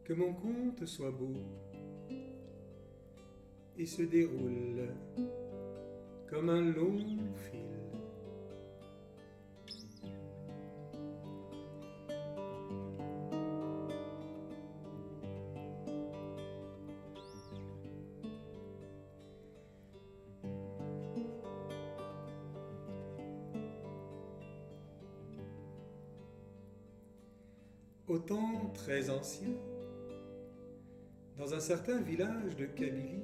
Que mon conte soit beau et se déroule comme un long fil. Au temps très ancien, dans un certain village de Kabylie,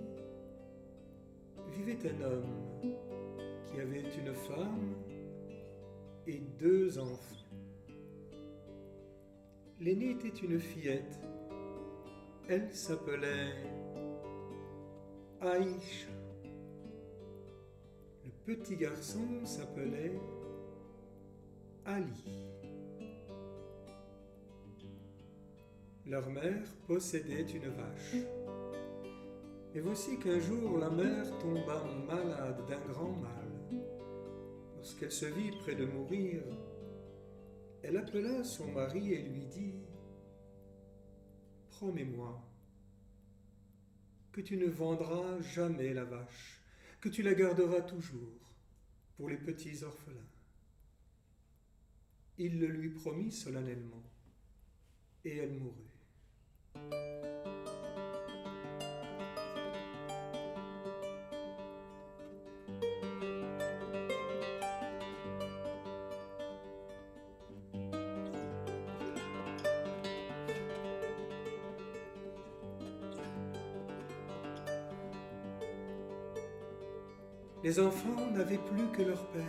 vivait un homme qui avait une femme et 2 enfants. L'aînée était une fillette. Elle s'appelait Aïcha. Le petit garçon s'appelait Ali. Leur mère possédait une vache. Et voici qu'un jour la mère tomba malade d'un grand mal. Lorsqu'elle se vit près de mourir, elle appela son mari et lui dit « Promets-moi que tu ne vendras jamais la vache, que tu la garderas toujours pour les petits orphelins. » Il le lui promit solennellement et elle mourut. Les enfants n'avaient plus que leur père.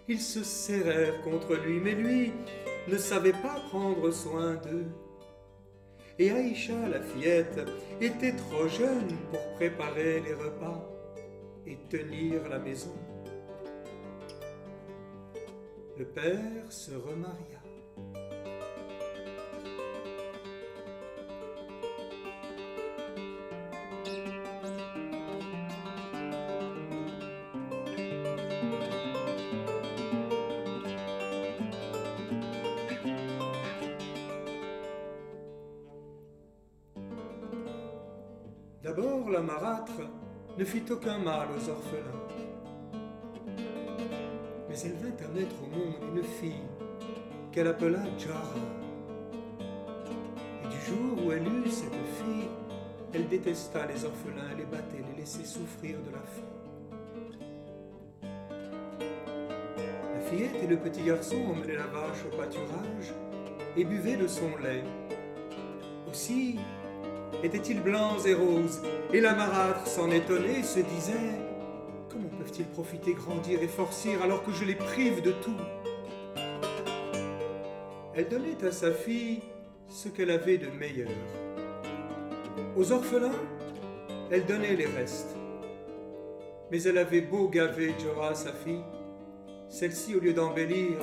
Ils se serrèrent contre lui, mais lui ne savait pas prendre soin d'eux. Et Aïcha, la fillette, était trop jeune pour préparer les repas et tenir la maison. Le père se remaria. D'abord, la marâtre ne fit aucun mal aux orphelins. Mais elle vint à mettre au monde une fille qu'elle appela Jara. Et du jour où elle eut cette fille, elle détesta les orphelins, les battait, les laissait souffrir de la faim. La fillette et le petit garçon emmenaient la vache au pâturage et buvaient de son lait. Aussi étaient-ils blancs et roses, et la marâtre s'en étonnait, se disait « Comment peuvent-ils profiter, grandir et forcir alors que je les prive de tout ?» Elle donnait à sa fille ce qu'elle avait de meilleur. Aux orphelins, elle donnait les restes. Mais elle avait beau gaver Jara, sa fille, celle-ci, au lieu d'embellir,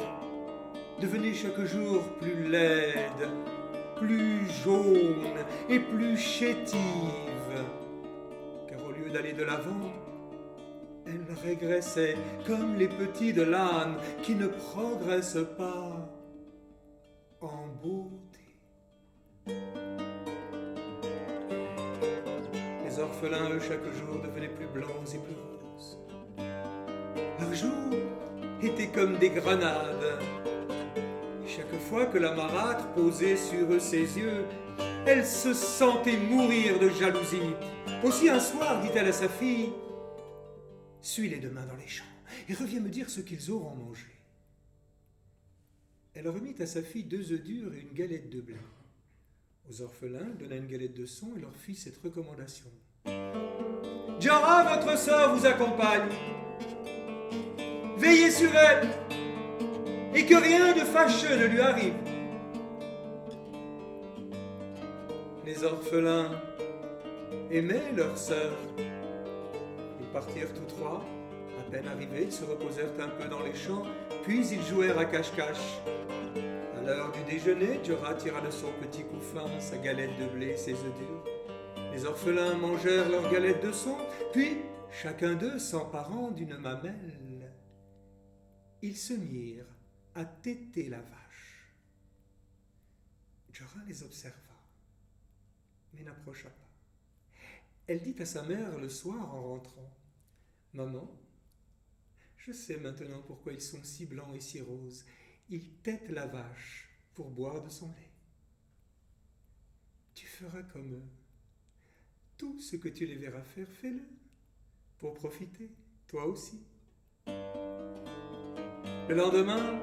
devenait chaque jour plus laide, plus jaune et plus chétive, car au lieu d'aller de l'avant, elle régressait comme les petits de l'âne qui ne progressent pas en beauté. Les orphelins, eux, chaque jour devenaient plus blancs et plus roses. Leurs joues étaient comme des grenades. Chaque fois que la marâtre posait sur eux ses yeux, elle se sentait mourir de jalousie. Aussi un soir, dit-elle à sa fille, « Suis-les demain dans les champs et reviens me dire ce qu'ils auront mangé. » Elle remit à sa fille 2 œufs durs et une galette de blé. Aux orphelins, elle donna une galette de son et leur fit cette recommandation. « Jara, votre sœur, vous accompagne. Veillez sur elle et que rien de fâcheux ne lui arrive. » Les orphelins aimaient leur sœur. Ils partirent tous 3. À peine arrivés, ils se reposèrent un peu dans les champs, puis ils jouèrent à cache-cache. À l'heure du déjeuner, Jara tira de son petit couffin sa galette de blé et ses œufs durs. Les orphelins mangèrent leur galette de son, puis, chacun d'eux s'emparant d'une mamelle, ils se mirent à téter la vache. Jorah les observa, mais n'approcha pas. Elle dit à sa mère le soir en rentrant, « Maman, je sais maintenant pourquoi ils sont si blancs et si roses. Ils têtent la vache pour boire de son lait. Tu feras comme eux. Tout ce que tu les verras faire, fais-le, pour profiter, toi aussi. » Le lendemain,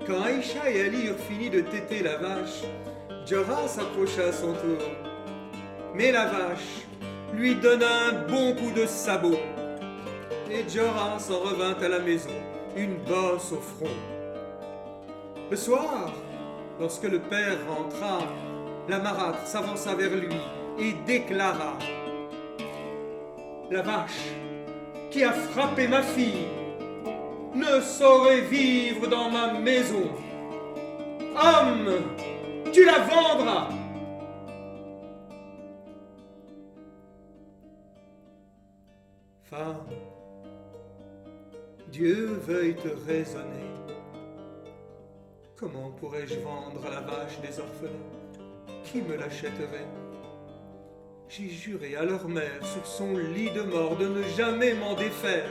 quand Aïcha et Ali eurent fini de téter la vache, Jorah s'approcha à son tour. Mais la vache lui donna un bon coup de sabot, et Jorah s'en revint à la maison, une bosse au front. Le soir, lorsque le père rentra, la marâtre s'avança vers lui et déclara: « La vache qui a frappé ma fille ne saurait vivre dans ma maison. Homme, tu la vendras. » Femme, Dieu veuille te raisonner. Comment pourrais-je vendre la vache des orphelins? Qui me l'achèterait? J'ai juré à leur mère sur son lit de mort de ne jamais m'en défaire.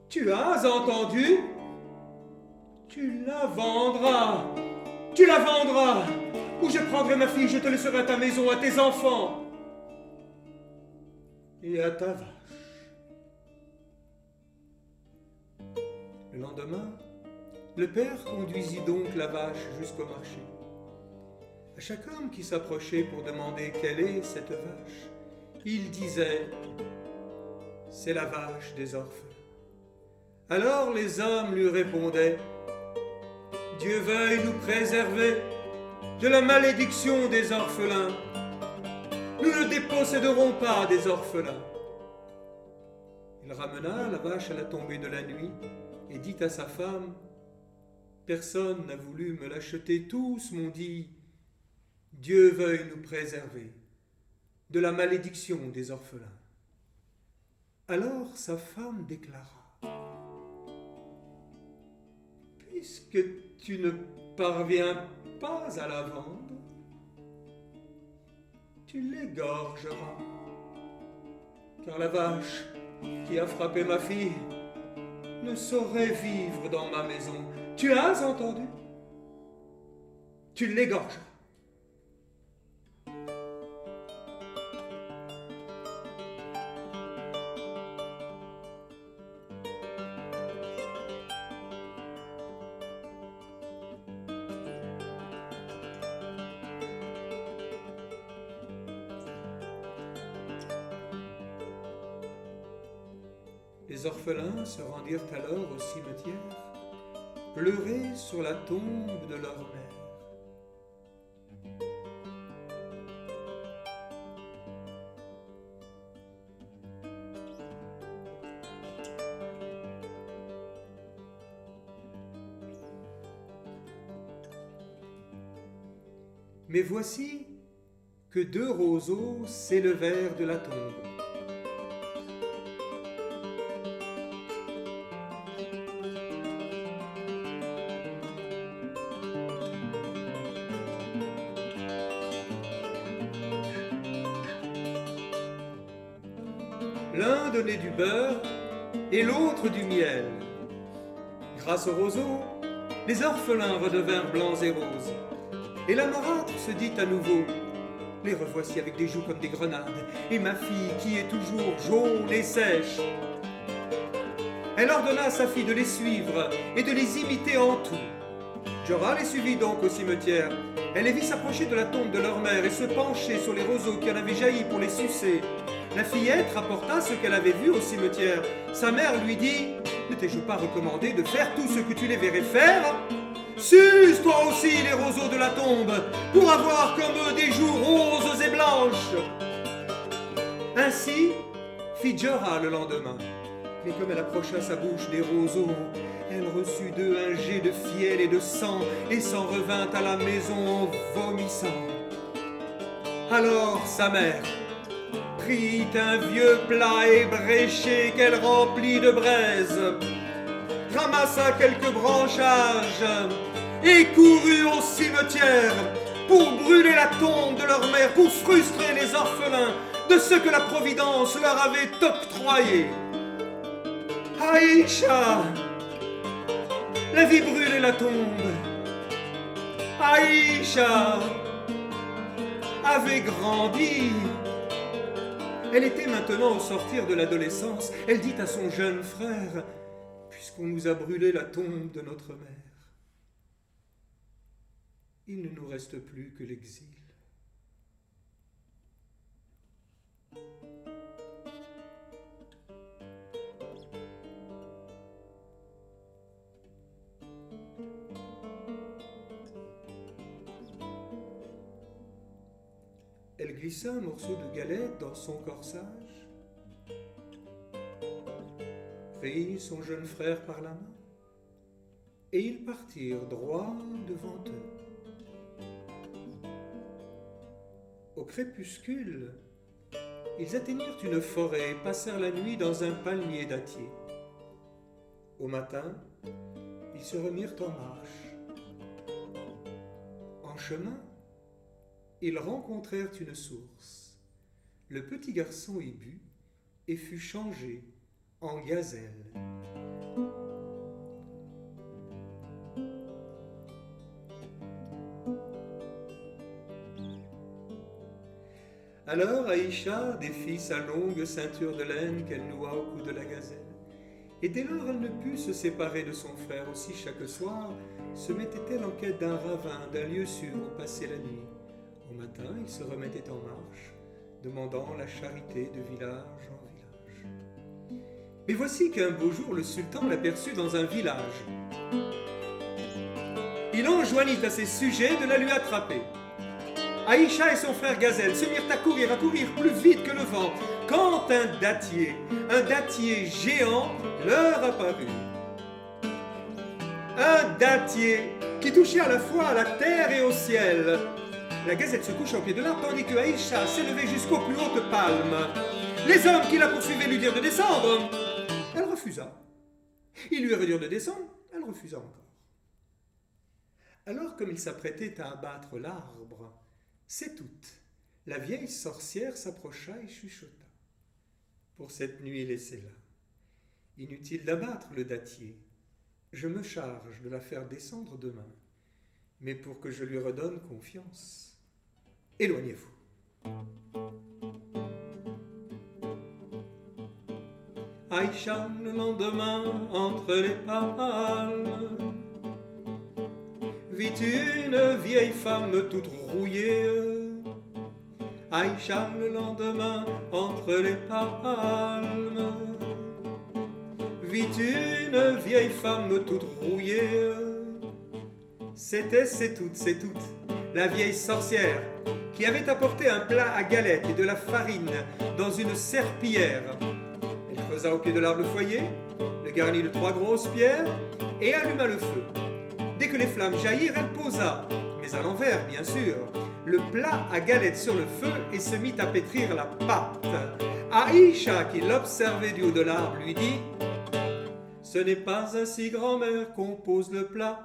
Tu as entendu? Tu la vendras. Tu la vendras. Ou je prendrai ma fille, je te laisserai à ta maison, à tes enfants et à ta vache. Le lendemain, le père conduisit donc la vache jusqu'au marché. À chaque homme qui s'approchait pour demander quelle est cette vache, il disait: « C'est la vache des orphelins. » Alors les hommes lui répondaient: « Dieu veuille nous préserver de la malédiction des orphelins. Nous ne déposséderons pas des orphelins. » Il ramena la vache à la tombée de la nuit et dit à sa femme: « Personne n'a voulu me l'acheter, tous m'ont dit: Dieu veuille nous préserver de la malédiction des orphelins. » Alors sa femme déclara: « Puisque tu ne parviens pas à la vendre, tu l'égorgeras, car la vache qui a frappé ma fille ne saurait vivre dans ma maison. Tu as entendu? Tu l'égorgeras. » Les orphelins se rendirent alors au cimetière, pleurer sur la tombe de leur mère. Mais voici que 2 roseaux s'élevèrent de la tombe. L'un donnait du beurre et l'autre du miel. Grâce aux roseaux, les orphelins redevinrent blancs et roses. Et la marâtre se dit à nouveau: « Les revoici avec des joues comme des grenades, et ma fille qui est toujours jaune et sèche. » Elle ordonna à sa fille de les suivre et de les imiter en tout. Jorah les suivit donc au cimetière. Elle les vit s'approcher de la tombe de leur mère et se pencher sur les roseaux qui en avaient jailli pour les sucer. La fillette rapporta ce qu'elle avait vu au cimetière. Sa mère lui dit: « Ne t'ai-je pas recommandé de faire tout ce que tu les verrais faire? Suce toi aussi les roseaux de la tombe, pour avoir comme eux des joues roses et blanches. » Ainsi fit Jorah le lendemain. Mais comme elle approcha sa bouche des roseaux, elle reçut d'eux un jet de fiel et de sang, et s'en revint à la maison en vomissant. Alors sa mère prit un vieux plat ébréché qu'elle remplit de braise, ramassa quelques branchages et courut au cimetière pour brûler la tombe de leur mère, pour frustrer les orphelins de ce que la Providence leur avait octroyé. Aïcha, la vie brûlait la tombe. Aïcha avait grandi. Elle était maintenant au sortir de l'adolescence. Elle dit à son jeune frère, puisqu'on nous a brûlé la tombe de notre mère, il ne nous reste plus que l'exil. Elle glissa un morceau de galette dans son corsage, prit son jeune frère par la main, et ils partirent droit devant eux. Au crépuscule, ils atteignirent une forêt et passèrent la nuit dans un palmier dattier. Au matin, ils se remirent en marche. En chemin, ils rencontrèrent une source. Le petit garçon y but et fut changé en gazelle. Alors Aïcha défit sa longue ceinture de laine qu'elle noua au cou de la gazelle. Et dès lors elle ne put se séparer de son frère. Aussi chaque soir se mettait-elle en quête d'un ravin, d'un lieu sûr où passer la nuit. Au matin, il se remettait en marche, demandant la charité de village en village. Mais voici qu'un beau jour, le sultan l'aperçut dans un village. Il enjoignit à ses sujets de la lui attraper. Aïcha et son frère Gazelle se mirent à courir plus vite que le vent, quand un dattier géant leur apparut. Un dattier qui touchait à la fois à la terre et au ciel. La gazette se coucha au pied de l'arbre, tandis que Aïcha s'élevait jusqu'aux plus hautes palmes. Les hommes qui la poursuivaient lui dirent de descendre. Elle refusa. Ils lui redurent de descendre. Elle refusa encore. Alors, comme il s'apprêtait à abattre l'arbre, c'est tout. La vieille sorcière s'approcha et chuchota. Pour cette nuit, laissez-la. Inutile d'abattre le dattier. Je me charge de la faire descendre demain. Mais pour que je lui redonne confiance, éloignez-vous. Aïcha, le lendemain, entre les palmes, vit une vieille femme toute rouillée. Aïcha, le lendemain, entre les palmes, vit une vieille femme toute rouillée. C'est toute, la vieille sorcière qui avait apporté un plat à galettes et de la farine dans une serpillière. Elle creusa au pied de l'arbre le foyer, le garnit de 3 grosses pierres et alluma le feu. Dès que les flammes jaillirent, elle posa, mais à l'envers bien sûr, le plat à galettes sur le feu et se mit à pétrir la pâte. Aïcha, qui l'observait du haut de l'arbre, lui dit « Ce n'est pas ainsi, grand-mère, qu'on pose le plat.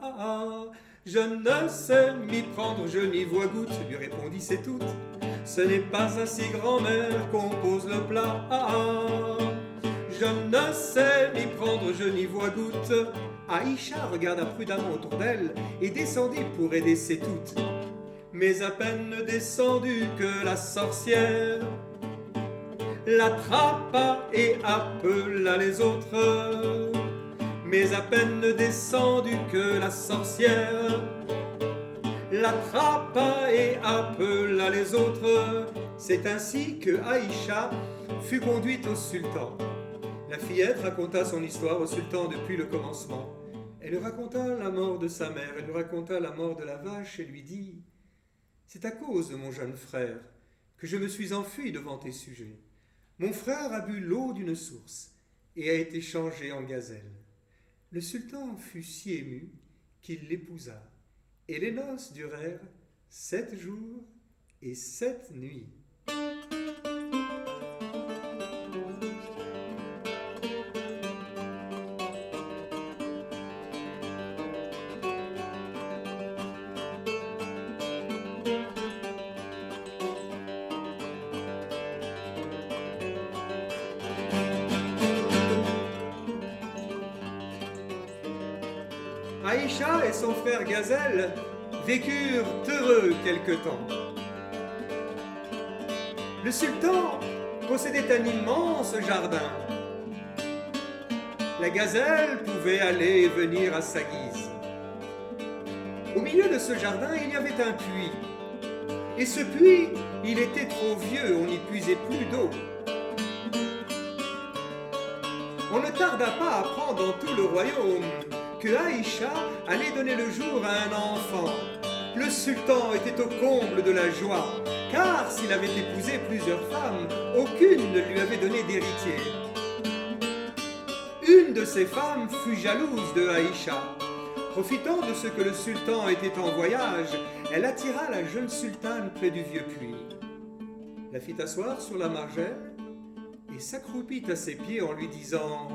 Je ne sais m'y prendre, je n'y vois goutte, lui répondit c'est toute. Ce n'est pas ainsi, grand-mère, qu'on pose le plat. Je ne sais m'y prendre, je n'y vois goutte. Aïcha regarda prudemment autour d'elle et descendit pour aider ses toutes. Mais à peine descendue que la sorcière l'attrapa et appela les autres. Mais à peine descendue que la sorcière l'attrapa et appela les autres. C'est ainsi que Aïcha fut conduite au sultan. La fillette raconta son histoire au sultan depuis le commencement. Elle lui raconta la mort de sa mère, elle lui raconta la mort de la vache et lui dit « C'est à cause de mon jeune frère que je me suis enfui devant tes sujets. Mon frère a bu l'eau d'une source et a été changé en gazelle. » Le sultan fut si ému qu'il l'épousa, et les noces durèrent 7 jours et 7 nuits. Aïcha et son frère Gazelle vécurent heureux quelque temps. Le sultan possédait un immense jardin. La gazelle pouvait aller et venir à sa guise. Au milieu de ce jardin, il y avait un puits. Et ce puits, il était trop vieux, on n'y puisait plus d'eau. On ne tarda pas à apprendre dans tout le royaume que Aïcha allait donner le jour à un enfant. Le sultan était au comble de la joie, car s'il avait épousé plusieurs femmes, aucune ne lui avait donné d'héritier. Une de ces femmes fut jalouse de Aïcha. Profitant de ce que le sultan était en voyage, elle attira la jeune sultane près du vieux puits, la fit asseoir sur la margelle et s'accroupit à ses pieds en lui disant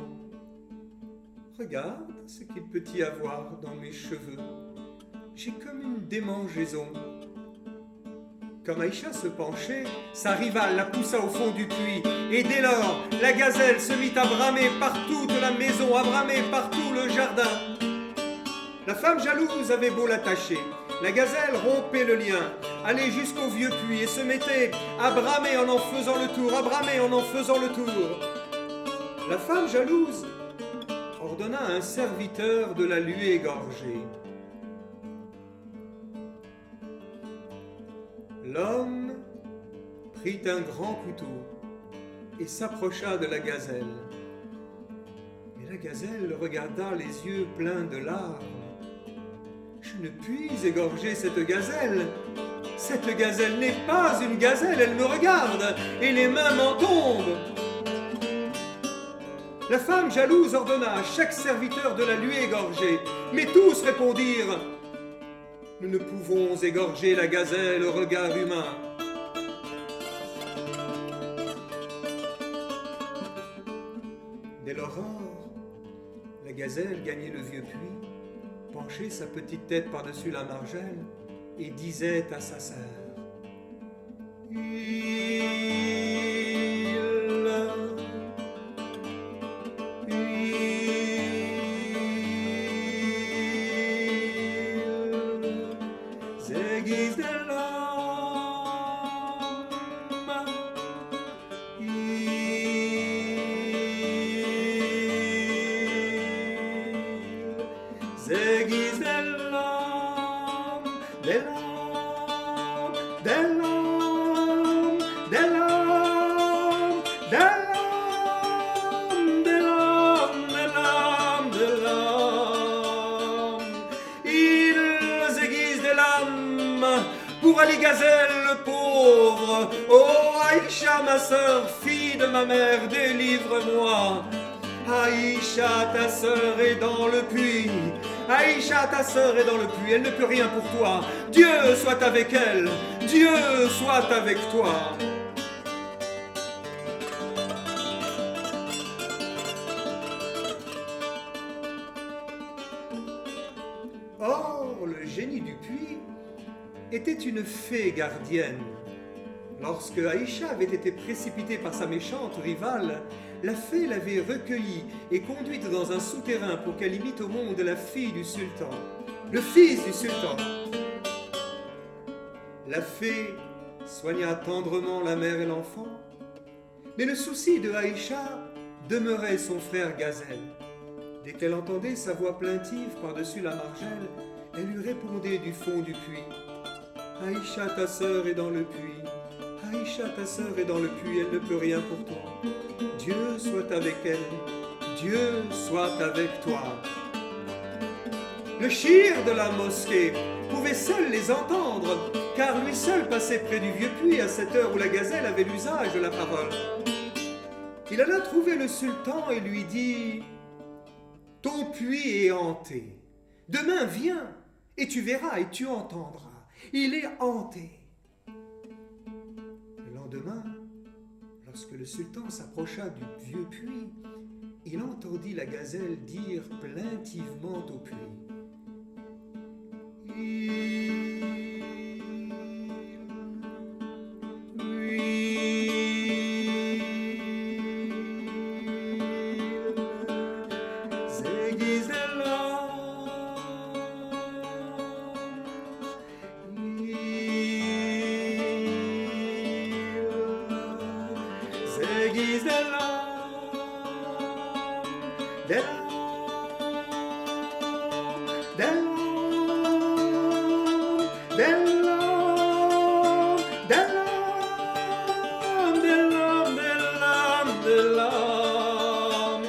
« Regarde ce qu'il peut y avoir dans mes cheveux. J'ai comme une démangeaison. » Comme Aïcha se penchait, sa rivale la poussa au fond du puits, et dès lors, la gazelle se mit à bramer par toute la maison, à bramer par tout le jardin. La femme jalouse avait beau l'attacher, la gazelle rompait le lien, allait jusqu'au vieux puits et se mettait à bramer en faisant le tour, à bramer en faisant le tour. La femme jalouse ordonna à un serviteur de la lui égorger. L'homme prit un grand couteau et s'approcha de la gazelle. Mais la gazelle le regarda les yeux pleins de larmes. « Je ne puis égorger cette gazelle. Cette gazelle n'est pas une gazelle, elle me regarde et les mains m'en tombent. » La femme jalouse ordonna à chaque serviteur de la lui égorger, mais tous répondirent « Nous ne pouvons égorger la gazelle au regard humain. » Dès l'aurore, la gazelle gagnait le vieux puits, penchait sa petite tête par-dessus la margelle et disait à sa sœur Zegis de l'homme, Zegis de l'homme, de l'homme, de l'homme, de l'homme, de l'homme, de l'homme, de l'homme, de l'homme. Ils aiguisent de l'âme pour Ali Gazelle le pauvre. Oh Aïcha, ma sœur, fille de ma mère, délivre-moi. Aïcha, ta sœur est dans le puits. Aïcha, ta sœur est dans le puits, elle ne peut rien pour toi. Dieu soit avec elle, Dieu soit avec toi. Or, le génie du puits était une fée gardienne. Lorsque Aïcha avait été précipitée par sa méchante rivale, la fée l'avait recueillie et conduite dans un souterrain pour qu'elle imite au monde la fille du sultan, le fils du sultan. La fée soigna tendrement la mère et l'enfant, mais le souci de Aïcha demeurait son frère Gazelle. Dès qu'elle entendait sa voix plaintive par-dessus la margelle, elle lui répondait du fond du puits. « Aïcha, ta sœur est dans le puits. Aïcha, ta sœur est dans le puits, elle ne peut rien pour toi. Dieu soit avec elle, Dieu soit avec toi. » Le shir de la mosquée pouvait seul les entendre, car lui seul passait près du vieux puits à cette heure où la gazelle avait l'usage de la parole. Il alla trouver le sultan et lui dit « Ton puits est hanté. Demain viens et tu verras et tu entendras. Il est hanté. » Le lendemain, lorsque le sultan s'approcha du vieux puits, il entendit la gazelle dire plaintivement au puits. Zegis de l'homme, des larmes, des larmes, des larmes, des larmes, des larmes.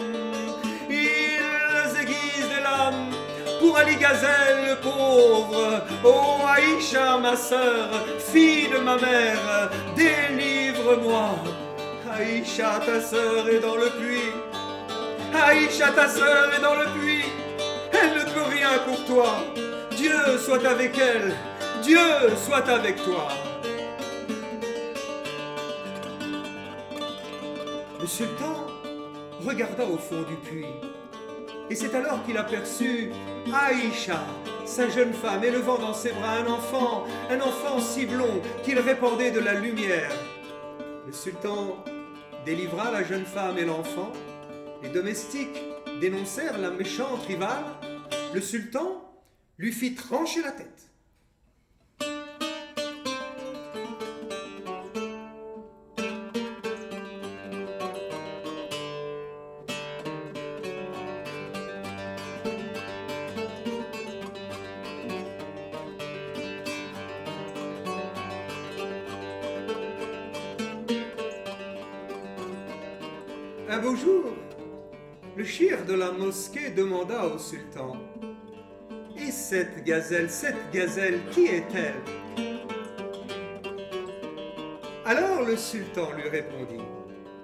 Ils aiguisent des lames pour Ali Gazelle pauvre. Oh Aïcha, ma sœur, fille de ma mère, délivre-moi. Aïcha, ta sœur est dans le puits. Aïcha, ta sœur est dans le puits. Elle ne peut rien pour toi. Dieu soit avec elle. Dieu soit avec toi. Le sultan regarda au fond du puits. Et c'est alors qu'il aperçut Aïcha, sa jeune femme, élevant dans ses bras un enfant si blond qu'il répandait de la lumière. Le sultan délivra la jeune femme et l'enfant. Les domestiques dénoncèrent la méchante rivale. Le sultan lui fit trancher la tête. Un beau jour, le chir de la mosquée demanda au sultan: « Et cette gazelle, qui est-elle » Alors le sultan lui répondit: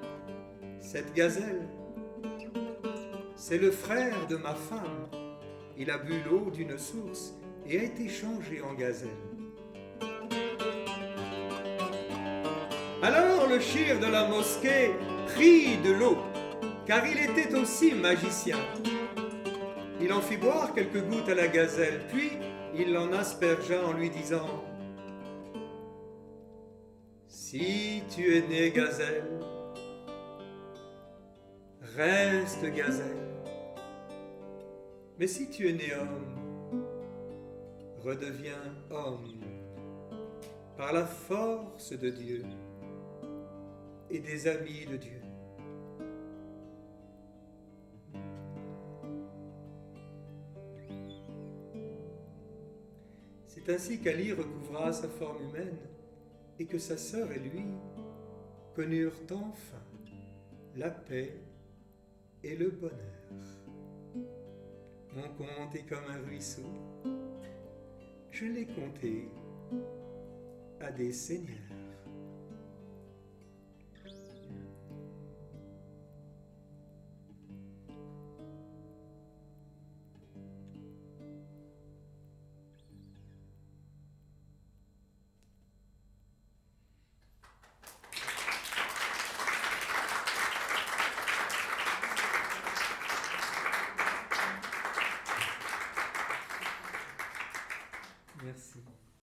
« Cette gazelle, c'est le frère de ma femme. Il a bu l'eau d'une source et a été changé en gazelle. » Alors le chir de la mosquée prit de l'eau, car il était aussi magicien. Il en fit boire quelques gouttes à la gazelle, puis il l'en aspergea en lui disant: « Si tu es né gazelle, reste gazelle. Mais si tu es né homme, redeviens homme, par la force de Dieu et des amis de Dieu. » C'est ainsi qu'Ali recouvra sa forme humaine et que sa sœur et lui connurent enfin la paix et le bonheur. Mon conte est comme un ruisseau, je l'ai conté à des seigneurs. Merci.